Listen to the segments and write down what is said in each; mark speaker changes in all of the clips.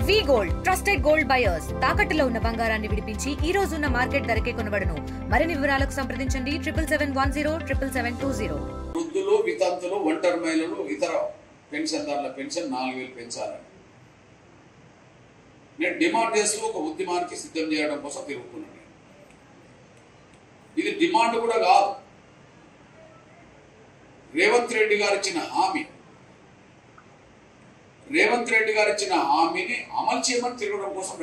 Speaker 1: వి gold trusted gold buyers తాకట్టులో ఉన్న బంగారాన్ని విడిపించి ఈ రోజు ఉన్న మార్కెట్ ధరకే కొనబడును. మరిన్ని వివరాలకు సంప్రదించండి 7771077720.
Speaker 2: వృద్ధులు, వితంతులు, ఒంటరి మహిళలు, ఇతర పెన్షన్దారుల పెన్షన్ 4000 పెంచాలని నేను డిమాండ్ చేస్తూ ఒక ఉద్యమానికి సిద్ధం చేయడం కోసం తిరుగుతున్నాను. ఇది డిమాండ్ కూడా కాదు, రేవంత్ రెడ్డి గారు ఇచ్చిన హామీ. రేవంత్ రెడ్డి గారు ఇచ్చిన హామీని అమలు చేయమని తిరగడం కోసం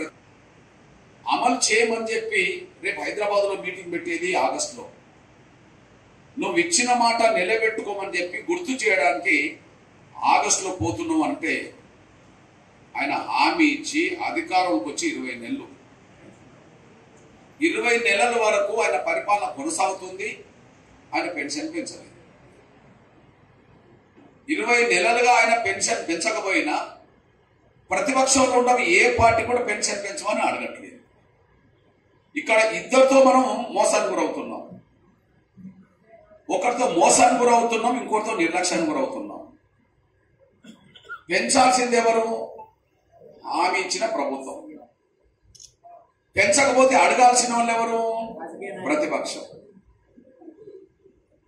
Speaker 2: అమలు చేయమని చెప్పి రేపు హైదరాబాద్ లో మీటింగ్ పెట్టేది ఆగస్టులో. నువ్వు ఇచ్చిన మాట నిలబెట్టుకోమని చెప్పి గుర్తు చేయడానికి ఆగస్టులో పోతున్నావు అంటే ఆయన హామీ ఇచ్చి అధికారంలోకి వచ్చి 20 నెలలు, 20 నెలల వరకు ఆయన పరిపాలన కొనసాగుతుంది. ఆయన పెన్షన్ పెంచలేదు. 20 నెలలుగా ఆయన పెన్షన్ పెంచకపోయినా ప్రతిపక్షంలో ఉన్న ఏ పార్టీ కూడా పెన్షన్ పెంచమని అడగట్లేదు. ఇక్కడ ఇద్దరితో మనం మోసానికి గురవుతున్నాం. ఒకరితో మోసానికి గురవుతున్నాం, ఇంకొకరితో నిర్లక్ష్యానికి గురవుతున్నాం. పెంచాల్సింది ఎవరు? హామీ ఇచ్చిన ప్రభుత్వం. పెంచకపోతే అడగాల్సిన వాళ్ళు ఎవరు? ప్రతిపక్షం.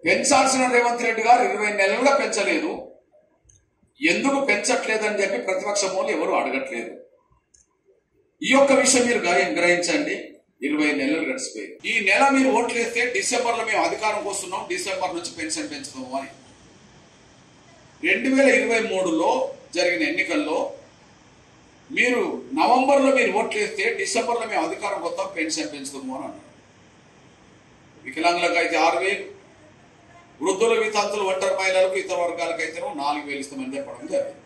Speaker 2: పెంచాల్సిన రేవంత్ రెడ్డి గారు 20 నెలలుగా పెంచలేదు. ఎందుకు పెంచట్లేదని చెప్పి ప్రతిపక్షం వాళ్ళు ఎవరు అడగట్లేదు. ఈ యొక్క విషయం మీరు గ్రహించండి. 20 నెలలు గడిచిపోయి ఈ నెల మీరు ఓట్లు వేస్తే డిసెంబర్ లో మేము అధికారంకి వస్తున్నాం, డిసెంబర్ నుంచి పెన్షన్ పెంచుతాము అని. 2023లో జరిగిన ఎన్నికల్లో మీరు నవంబర్ లో మీరు ఓట్లు వేస్తే డిసెంబర్ లో మేము అధికారంకి వస్తాం, పెన్షన్ పెంచుతాము అని అన్నారు. వికలాంగులకు అయితే 6000, వృద్ధుల, వితంతులు, ఒంటరి మహిళలకు, ఇతర వర్గాలకు అయితే 4000 ఇస్తామని చెప్పడం జరిగింది.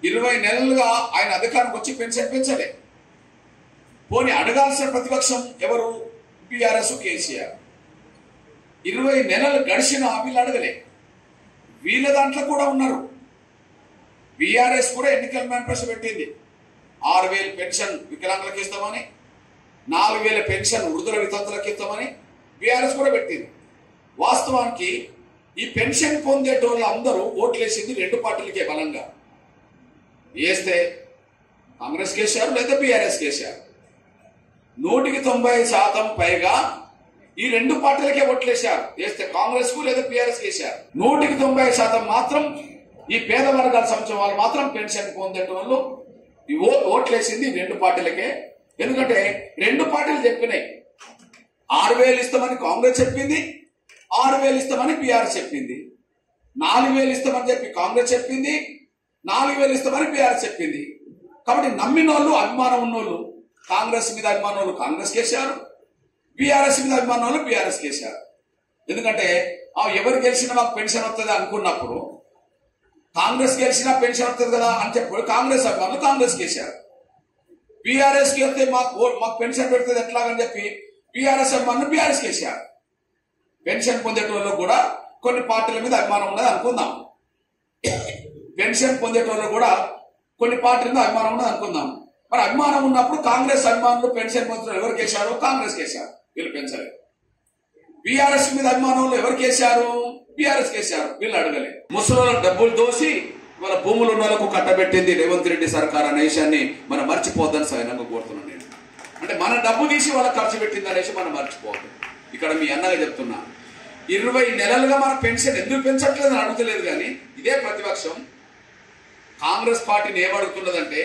Speaker 2: 20 నెలలుగా ఆయన అధికారానికి వచ్చి పెన్షన్ పెంచలే. పోనీ అడగాల్సిన ప్రతిపక్షం ఎవరు? బీఆర్ఎస్, కేసీఆర్. 20 నెలలు గడిచిన వీళ్ళు అడగలే. వీళ్ళ దాంట్లో కూడా ఉన్నారు. బీఆర్ఎస్ కూడా ఎన్నికల మేనిఫెస్టో పెట్టింది. 6000 పెన్షన్ వికలాంగులకు ఇస్తామని, 4000 పెన్షన్ వృద్ధుల, వితంతులకు ఇస్తామని బీఆర్ఎస్ కూడా పెట్టింది. వాస్తవానికి ఈ పెన్షన్ పొందేటోళ్ళు అందరూ ఓట్లేసింది 2 పార్టీలకే బలంగా. వేస్తే కాంగ్రెస్ కేసారు, లేదా బీఆర్ఎస్ కేసారు. 190% పైగా ఈ 2 పార్టీలకే ఓట్లేశారు. వేస్తే కాంగ్రెస్ కు లేదా బీఆర్ఎస్ కేసారు. 190% మాత్రం ఈ పేద వర్గాల సంబంధించిన వాళ్ళు మాత్రం పెన్షన్ పొందేటోళ్ళు ఈ ఓట్లేసింది 2 పార్టీలకే. ఎందుకంటే 2 పార్టీలు చెప్పినాయి. 6000 ఇస్తామని కాంగ్రెస్ చెప్పింది, 6000 ఇస్తామని బీఆర్ఎస్ చెప్పింది. 4000 ఇస్తామని చెప్పి కాంగ్రెస్ చెప్పింది, 4000 ఇస్తామని బీఆర్ఎస్ చెప్పింది. కాబట్టి నమ్మిన వాళ్ళు, అభిమానం ఉన్నోళ్ళు కాంగ్రెస్ మీద అభిమానం వాళ్ళు కాంగ్రెస్ కేసారు, బీఆర్ఎస్ మీద అభిమానం వాళ్ళు బీఆర్ఎస్ కేసారు. ఎందుకంటే ఎవరు గెలిచినా మాకు పెన్షన్ వస్తుంది అనుకున్నప్పుడు, కాంగ్రెస్ గెలిచినా పెన్షన్ వస్తుంది కదా అని చెప్పి కాంగ్రెస్ అభిమానులు కాంగ్రెస్ కేసారు. బీఆర్ఎస్ కి వస్తే మాకు పెన్షన్ పెడుతుంది ఎట్లాగని చెప్పి బీఆర్ఎస్ అభిమానులు బీఆర్ఎస్ కేసారు. పెన్షన్ పొందేటోళ్ళు కూడా కొన్ని పార్టీల మీద అభిమానం ఉన్నది అనుకుందాం. పెన్షన్ పొందేటోళ్ళు కూడా కొన్ని పార్టీల మీద అభిమానం ఉన్నది అనుకుందాం. మరి అభిమానం ఉన్నప్పుడు కాంగ్రెస్ అభిమానులు పెన్షన్ పొందుతున్నారు ఎవరు కేశారు? కాంగ్రెస్ కేశారు, వీళ్ళు పెంచలేదు. బీఆర్ఎస్ మీద అభిమానంలో ఎవరు కేశారు? బీఆర్ఎస్ కేశారు, వీళ్ళు అడగలేదు. ముసలి డబ్బులు దోసి వాళ్ళ భూములు ఉన్న వాళ్ళకు కట్టబెట్టింది రేవంత్ రెడ్డి సర్కార్ అనే విషయాన్ని మనం మర్చిపోద్దని సైనంగా కోరుతున్నాను నేను. అంటే మన డబ్బు తీసి వాళ్ళకి ఖర్చు పెట్టింది అనేసి మనం మర్చిపోద్దు. ఇక్కడ మీ అన్నగా చెప్తున్నా, 20 నెలలుగా మన పెన్షన్ ఎందుకు పెంచట్లేదు అని అడుగుతలేదు. కానీ ఇదే ప్రతిపక్షం కాంగ్రెస్ పార్టీని ఏమడుగుతున్నదంటే,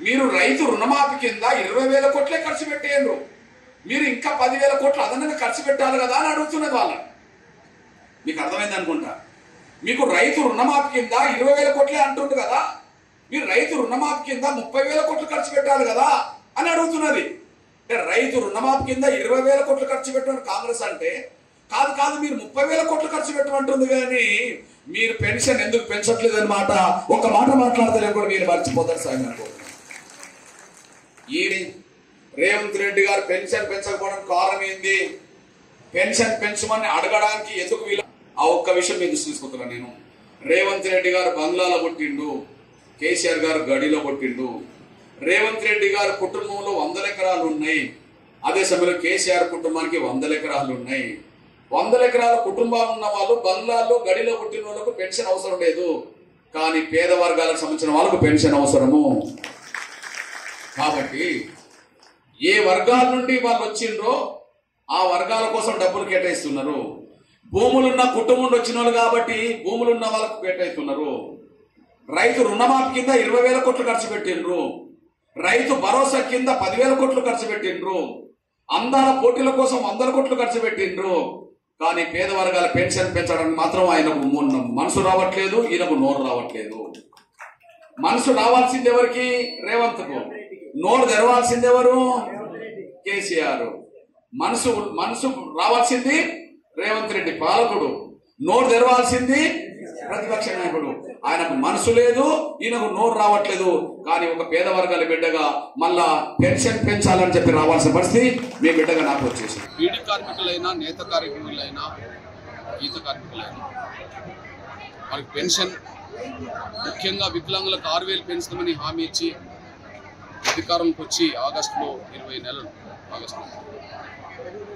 Speaker 2: మీరు రైతు రుణమాఫీ కింద 20,000 కోట్లే ఖర్చు పెట్టేయండ్రు, మీరు ఇంకా 10,000 కోట్లు అదనంగా ఖర్చు పెట్టాలి కదా అని అడుగుతున్నది వాళ్ళ. మీకు అర్థమైంది అనుకుంటా. మీకు రైతు రుణమాఫీ కింద 20,000 కోట్లే అంటుండ్రు కదా, మీరు రైతు రుణమాఫీ కింద 30,000 కోట్లు ఖర్చు పెట్టాలి కదా అని అడుగుతున్నది. అంటే రైతు రుణమాఫీ కింద 20,000 కోట్లు ఖర్చు పెట్టమని కాంగ్రెస్ అంటే, కాదు మీరు 30,000 కోట్లు ఖర్చు పెట్టమంటుంది. కానీ మీరు పెన్షన్ ఎందుకు పెంచట్లేదు అన్నమాట ఒక మాట మాట్లాడతలే కూడా మీరు మర్చిపోతారు సాయం. ఈ రేవంత్ రెడ్డి గారు పెన్షన్ పెంచకపోవడం కారణం ఏంది? పెన్షన్ పెంచమని అడగడానికి ఎందుకు వీలు? ఆ ఒక్క విషయం మీకు తీసుకుంటున్నా నేను. రేవంత్ రెడ్డి గారు బంగ్లాలో కొట్టిండు, కేసీఆర్ గారు గడిలో కొట్టిండు. రేవంత్ రెడ్డి గారి కుటుంబంలో 100 ఎకరాలు ఉన్నాయి. అదే సమయంలో కేసీఆర్ కుటుంబానికి 100 ఎకరాలు ఉన్నాయి. 100 ఎకరాల కుటుంబాలు ఉన్న వాళ్ళు బంగ్లాల్లో గడిలో పుట్టిన వాళ్ళకు పెన్షన్ అవసరం లేదు. కానీ పేద వర్గాలకు సంబంధించిన వాళ్ళకు పెన్షన్ అవసరము. కాబట్టి ఏ వర్గాల నుండి వాళ్ళు వచ్చిండ్రో ఆ వర్గాల కోసం డబ్బులు కేటాయిస్తున్నారు. భూములున్న కుటుంబం నుండి వచ్చిన వాళ్ళు కాబట్టి భూములున్న వాళ్ళకు కేటాయిస్తున్నారు. రైతు రుణమాఫీ కింద 20,000 కోట్లు ఖర్చు పెట్టిండ్రు. రైతు భరోసా కింద 10,000 కోట్లు ఖర్చు పెట్టిండ్రు. అందాల పోటీల కోసం 100 కోట్లు ఖర్చు పెట్టిండ్రు. కానీ పేద వర్గాల పెన్షన్ పెంచడానికి మాత్రం ఆయనకు మనసు రావట్లేదు, ఈయనకు నోరు రావట్లేదు. మనసు రావాల్సింది ఎవరికి? రేవంత్కు. నోరు తెరవాల్సింది ఎవరు? కేసీఆర్. మనసు రావాల్సింది రేవంత్ రెడ్డి పాలకుడు, నోరు తెరవాల్సింది ప్రతిపక్ష నాయకుడు. ఆయనకు మనసు లేదు, ఈయనకు నోరు రావట్లేదు. కానీ ఒక పేద వర్గాల బిడ్డగా మళ్ళా పెన్షన్ పెంచాలని చెప్పి రావాల్సిన పరిస్థితి మీ బిడ్డగా నాకు వచ్చేసింది.
Speaker 3: బీడీ కార్మికులైనా, నేత కార్మికులైనా, గీత కార్మికులైనా వారికి పెన్షన్, ముఖ్యంగా వికలాంగులకు 6,000 పెంచుతామని హామీ ఇచ్చి అధికారంకి వచ్చి ఆగస్టులో 20 నెలలు, ఆగస్టులో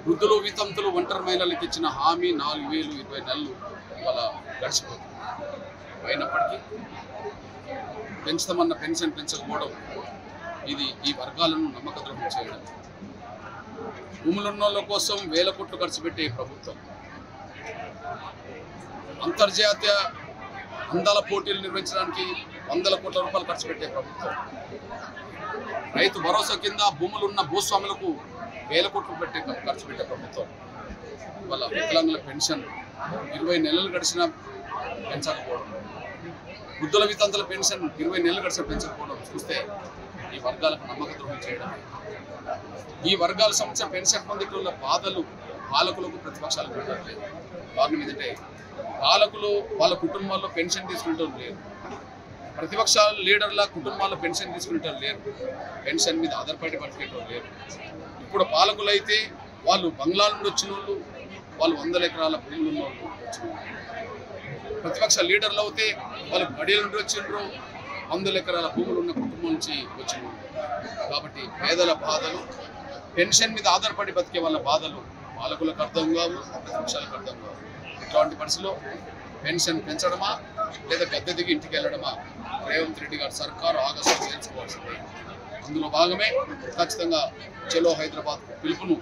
Speaker 3: వృద్ధులు, వితంతులు, ఒంటరి మహిళలకు ఇచ్చిన హామీ 4,000 20 నెలలు ఇవాళ గడిచిపోతుంది. అయినప్పటికీ పెంచుతామన్న పెన్షన్ పెంచకపోవడం ఇది ఈ వర్గాలను నమ్మక ద్రోహం చేయడం. భూములున్నోళ్ళ కోసం 1,000 కోట్లు ఖర్చు పెట్టే ప్రభుత్వం, అంతర్జాతీయ అందాల పోటీలు నిర్వహించడానికి 100 కోట్ల రూపాయలు ఖర్చు పెట్టే ప్రభుత్వం, రైతు భరోసా కింద భూములున్న భూస్వాములకు 1,000 కోట్లు ఖర్చు పెట్టే ప్రభుత్వం. వాళ్ళ వికలాంగుల పెన్షన్ 20 నెలలు గడిచినా పెంచకపోవడం, వృద్ధుల వితంతుల పెన్షన్ 20 నెలలు గడిచిన పెంచకపోవడం చూస్తే ఈ వర్గాలకు నమ్మక ద్రోహం చేయడం. ఈ వర్గాల సంబంధించిన పెన్షన్ పొందేటోళ్ళ బాధలు పాలకులకు, ప్రతిపక్షాలకు పెట్టట్లేదు. కారణం ఏంటంటే పాలకులు వాళ్ళ కుటుంబాల్లో పెన్షన్ తీసుకునేటోళ్ళు లేరు, ప్రతిపక్షాల లీడర్ల కుటుంబాల్లో పెన్షన్ తీసుకునేటోళ్ళు లేరు, పెన్షన్ మీద ఆధారపడి బతికేటోళ్ళు లేరు. ఇప్పుడు పాలకులు అయితే వాళ్ళు బంగ్లాల నుండి వచ్చిన వాళ్ళు, వాళ్ళు 100 ఎకరాల భూములు ఉన్న వాళ్ళు వచ్చిన వాళ్ళు. ప్రతిపక్ష లీడర్లు అయితే వాళ్ళు గడియల నుండి వచ్చిండ్రు, 100 ఎకరాల భూములు ఉన్న కుటుంబం నుంచి వచ్చిన వాళ్ళు. కాబట్టి పేదల బాధలు, పెన్షన్ మీద ఆధారపడి బతికే వాళ్ళ బాధలు పాలకులకు అర్థం కావు, ప్రతిపక్షాలకు అర్థం కావు. ఇట్లాంటి పరిస్థితిలో పెన్షన్ పెంచడమా లేదా గద్దె దిగి ఇంటికి వెళ్ళడమా రేవంత్ రెడ్డి గారి సర్కారు ఆగస్టులో చేర్చుకోవాల్సిందే. అందులో భాగమే ఖచ్చితంగా చలో హైదరాబాద్ పిలుపును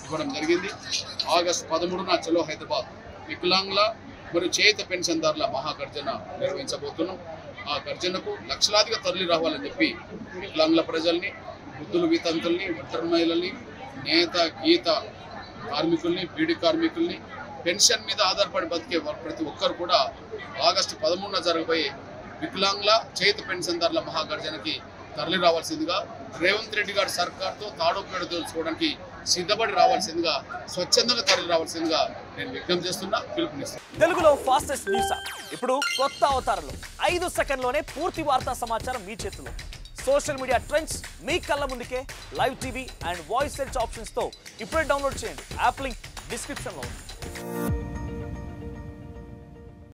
Speaker 3: ఇవ్వడం జరిగింది. ఆగస్టు 13న చలో హైదరాబాద్ వికలాంగుల మరియు చేత పెన్షన్దారుల మహాగర్జన నిర్వహించబోతున్నాం. ఆ గర్జనకు లక్షలాదిగా తరలి రావాలని చెప్పి వికలాంగుల ప్రజల్ని, వృద్ధులు, వితంతుల్ని, ఒంటరి మహిళల్ని, నేత గీత కార్మికుల్ని, బీడీ కార్మికుల్ని, పెన్షన్ మీద ఆధారపడి బతికే ప్రతి ఒక్కరు కూడా ఆగస్టు 13న జరగబోయే వికలాంగుల చేత పెన్షన్దారుల మహాగర్జనకి తరలి రావాల్సిందిగా, రేవంత్ రెడ్డి గారి సర్కార్తో తాడోపేడ తెలుసుకోవడానికి సిద్ధపడి రావాల్సిందిగా, స్వచ్ఛందంగా తరలి రావాల్సిందిగా నేను విజ్ఞప్తి చేస్తున్నా, పిలుపునిస్తాను.
Speaker 4: తెలుగులో ఫాస్టెస్ట్ న్యూస్ ఇప్పుడు కొత్త అవతారంలో 5 సెకండ్లోనే పూర్తి వార్తా సమాచారం మీ చేతిలో. సోషల్ మీడియా ట్రెండ్స్ మీ కళ్ళ ముందుకే live TV and voice search ఆప్షన్స్తో ఇప్పుడే డౌన్లోడ్ చేయండి. యాప్ లింక్ డిస్క్రిప్షన్లో ఉంది.